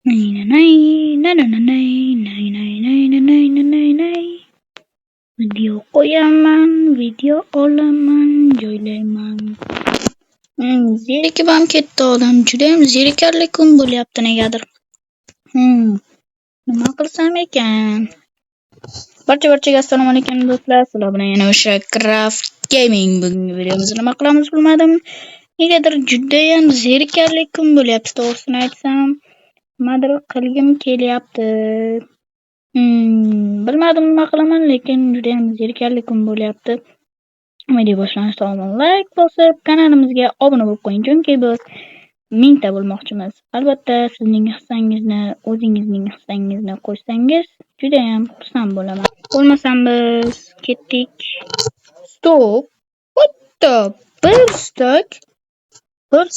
Video qo'yaman, video olaman, joylayman. Zerikib ham ketdi odam. Juda ham zerikarli kun bo'lyapti negadir. Nima qilsam ekan? Barchaga assalomu alaykum do'stlar. Sizlar bilan yana o'sha Craft Gaming bugungi videomizda nima qilamiz bilmadim. Negadir juda ham zerikarli kun bo'lyapti, to'g'risini aytsam. Nimadir qilgim kelyapti. Bilmadim nima qilaman, lekin juda ham zerikarli kun bo'lyapti. Video boshlanishi oldin like bosib, kanalimizga obuna bo'lib qo'ying, chunki biz 1000 ta bo'lmoqchimiz. Albatta, sizning hissangizni, o'zingizning hissangizni qo'ysangiz, juda ham xursand bo'laman. Bo'lmasam biz ketdik. Stop. What the? Bir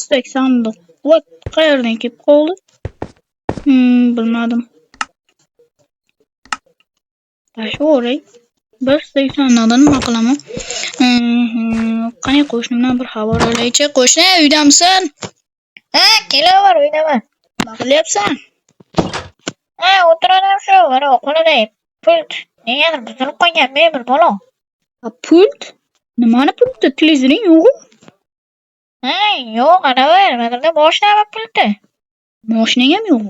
stak sandiq. What? Qayerdan kelib qoldi? Bilmadim. Tashvoray. Bir stak sandiqdan nima qilaman? Qani qo'shnimdan bir xabar olaychi. Qo'shni, uydamisan? Ha, kelaver, uydaman. Nima qilyapsan? Ha, o'tiraman shu, mana qo'lida pult. Negadir buzilib qolgan bir bola. Pult? Nimani pulti? Televizorning yo'q? Ha, yo'q, ana mana moshinami pulti. Moshinang ham yo'q.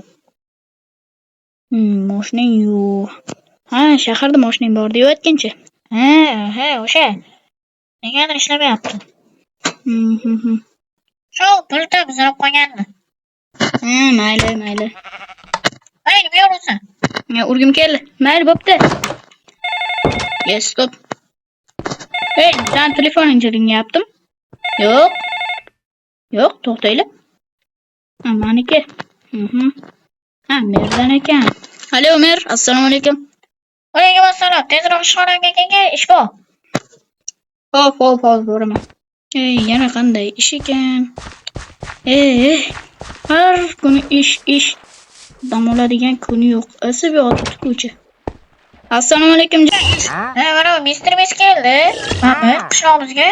Moshinang yo'q. Ha, shaharda moshinang bor deyotgancha. Ha, o'sha. Negadir ishlamayapti. Shu pulti buzilib qolganmi? Mayli. Hey, nima yo'qsan? Urgim keldi. Mayli, bo'pti. Yes, stop. Hey, sen telefoning jiringyaptim? Yo'q, to'xtaylar. Maniki. Merdan ekan. Alo, Mer, assalomu alaykum. Alaykum assalom. Tezroq ishxonamga kelgin, ish bor. Hop, boraman. Yana qanday ish ekan? Har kuni ish. Dam oladigan kuni yo'q. Asab yotib tikuvchi. Assalomu alaykum. Mana Mr. Beast keldi. Mana qishlog'imizga.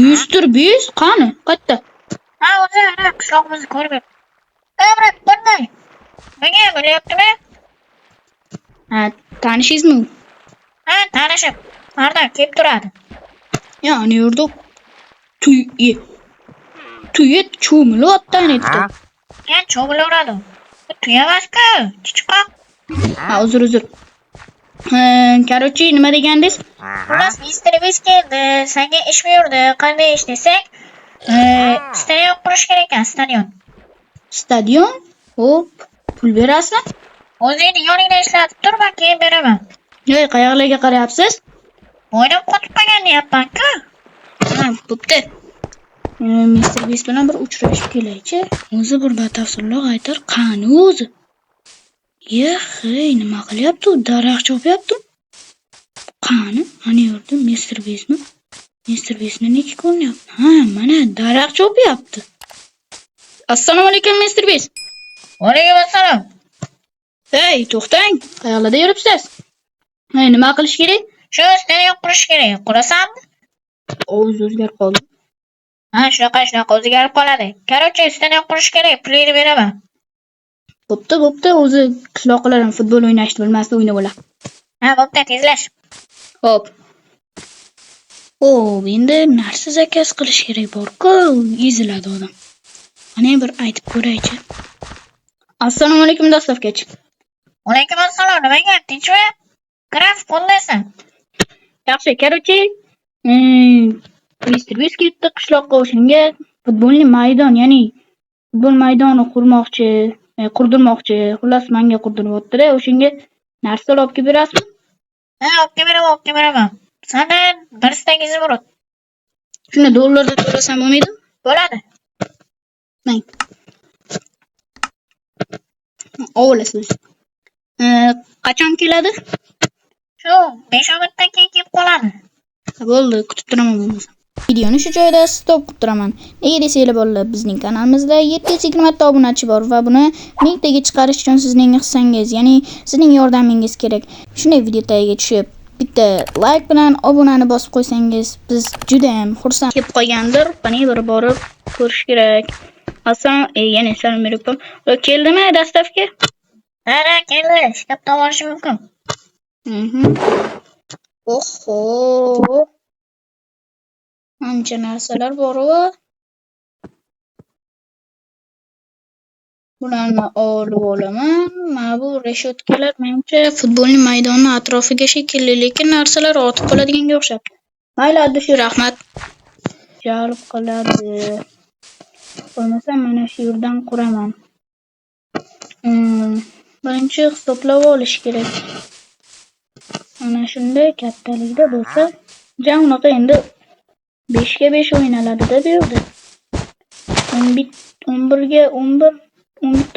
Mr. Beast qani? Qayerda? Ha, o'zi ana qishlog'imizni ko'rib. Brat, bunday. Nega bo'lyaptimi? Ha, tanishingizmi? Ha, tanishim. Pardon, kelib turadi. Ani yurdik. Tuya cho'milayotdi aytdi. Cho'milaveradi. Tuya emas-ku, chichiqoq. Ha, uzr. Короче, nima degandingiz? Xullas, Mr. Beast keldi. Senga ish buyurdi. Qanday ish desak? Stadion qurish kerak ekan, stadion. Stadion? Hop, pul berasizmi? O'zingni yoningda ishlatib tur, men keyin beraman. Qayoqlarga qarayapsiz? O'ynab qotib qolgan deyapman-ku. Ha, bo'pti. Mr. Beast bilan bir uchrashib kelaychi. O'zi bir batafsilroq aytar, qani o'zi? Nima qilyapti? Daraxt chopyapti. Qani? Ana yerda Mr. Beastmi? Mr. Beastni nega ko'ryapti? Ha, mana daraxt chopyapti. Assalomu alaykum, Mr. Beast. Alaykum assalom. Hey, to'xtang. Qayoqlarda yuribsiz? Nima qilish kerak? Shu stadion qurish kerak. Qurasanmi? O'zi o'zgarib qoldi. Ha, shunaqa o'zgarib qoladi. Короче, stadion qurish kerak, pulini beraman. Bo'pti, o'zi qishloqlar ham futbol o'ynashni bilmasdi, o'ynab olar. Ha, bo'pti, tezlash. Hop. Endi narsa zakaz qilish kerak bor-ku, eziladi odam. Mana bir aytib ko'raychi. Assalomu alaykum do'stlarga. Alaykum assalom. Nimaga? Tinchmi? Craft qo'llaysan. Yaxshi, короче, Mr. Beast ketdi qishloqqa, o'shanga futbolni maydon, ya'ni futbol maydoni qurdirmoqchi. Xullas, menga qurdiryapti-da, o'shanga narsa olib kelib berasizmi? Ha, olib kelib beraman. Sendan bir stagingiz bor. Shuni dollarda to'lasam bo'lmaydi? Bo'ladi. Mang. Olasiz. Qachon keladi? Shu 5 minutdan keyin kelib qoladi. Bo'ldi, kutib turaman bo'lmasa. Videoni shu joyda stop qilib turaman. Nega desanglar bolalar, bizning kanalimizda 720 ta obunachi bor va buni 1000 taga chiqarish uchun sizning hissangiz, ya'ni sizning yordamingiz kerak. Shunday video tagiga tushib, bitta like bilan obunani bosib qo'ysangiz, biz juda ham xursand kelib qolgandir. Qani bir borib ko'rish kerak. Aslan, yana salom beribman. Keldimi dastavga? Ha, keldi. Shkafdan olishi mumkin. Oho. Ancha narsalar bor-ku. Bularni olib olaman. Mana bu reshotkalar menimcha futbolning maydoni atrofiga shekilli, lekin narsalar ortib qoladiganga o'xshab. Mayli, addi shu rahmat. Jalb qiladi. Bo'lmasa mana shu yerdan quraman. Birinchi hisoblab olish kerak. Mana shunday kattalikda bo'lsa, unaqa endi 5 ga 5 o'ynaladi-da bu yerda. 11 ga 11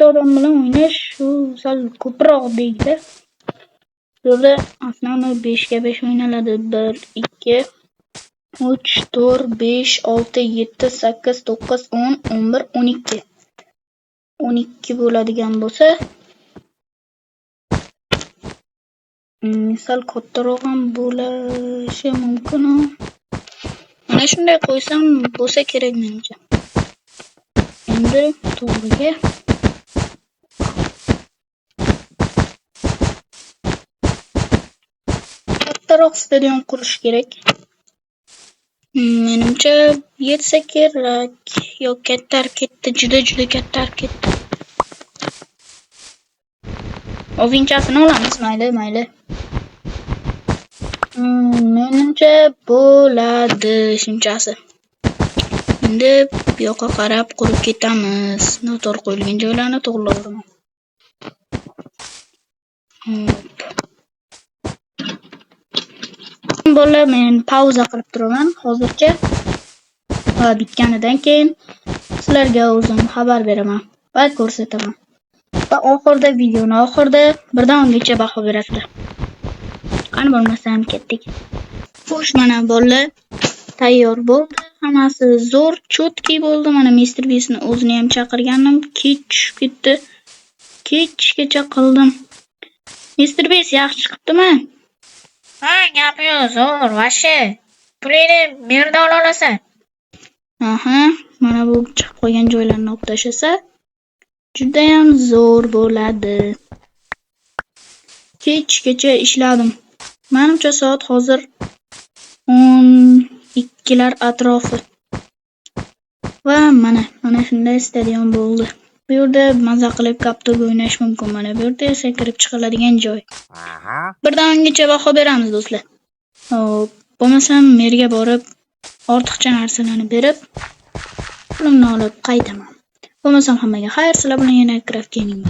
odam bilan o'ynash shu sal ko'proq deydi. Bu yerda aslan 5 ga 5 o'ynaladi. 1 2 3 4 5 6 7 8 9 10 11 12. 12 bo'ladigan bo'lsa, sal kattaroq ham bo'lishi mumkin. Mana shunday qo'ysam bo'lsa kerak menimcha. Endi to'g'riga kattaroq stadion qurish kerak. Menimcha yetsa kerak. Yo kattar ketdi, juda kattar ketdi. Ozinchasini olamiz, mayli. Menimcha bo'ladi shunchasi. Endi bu yoqqa qarab qurib ketamiz. Noto'g'ri qo'yilgan joylarni to'g'rilayveraman. Bolalar, men pauza qilib turaman hozircha. Va bitganidan keyin sizlarga o'zim xabar beraman va ko'rsataman. Va oxirida videoni oxirida 1 dan 10 gacha baho berasizlar. Qani bo'lmasam ketdik. Xo'sh, mana bolalar tayyor bo'ldi. Hammasi zo'r, chotki bo'ldi. Mana Mr. Beast'ni o'zini ham chaqirganim, kech tushib ketdi. Kechgacha qildim. Mr. Beast yaxshi chiqibdimi? Ha, gap yo'q, zo'r, vashi. Pulingni bu yerda olasan. Aha, mana bu chiqib qo'ygan joylarni olib tashlasa, juda ham zo'r bo'ladi. Kechgacha ishladim. Menimcha soat hozir 12 lar atrofi. Va mana shunday stadion bo'ldi. Bu yerda maza qilib kaptor o'ynash mumkin. Mana bu yerda esa kirib chiqiladigan joy. 1 dan 10 gacha baho beramiz do'stlar. Xo'p, bo'lmasam merga borib ortiqcha narsalarni berib, pulimni olib qaytaman. Bo'lmasam hammaga xayr, sizlar bilan yana Craft Gaming.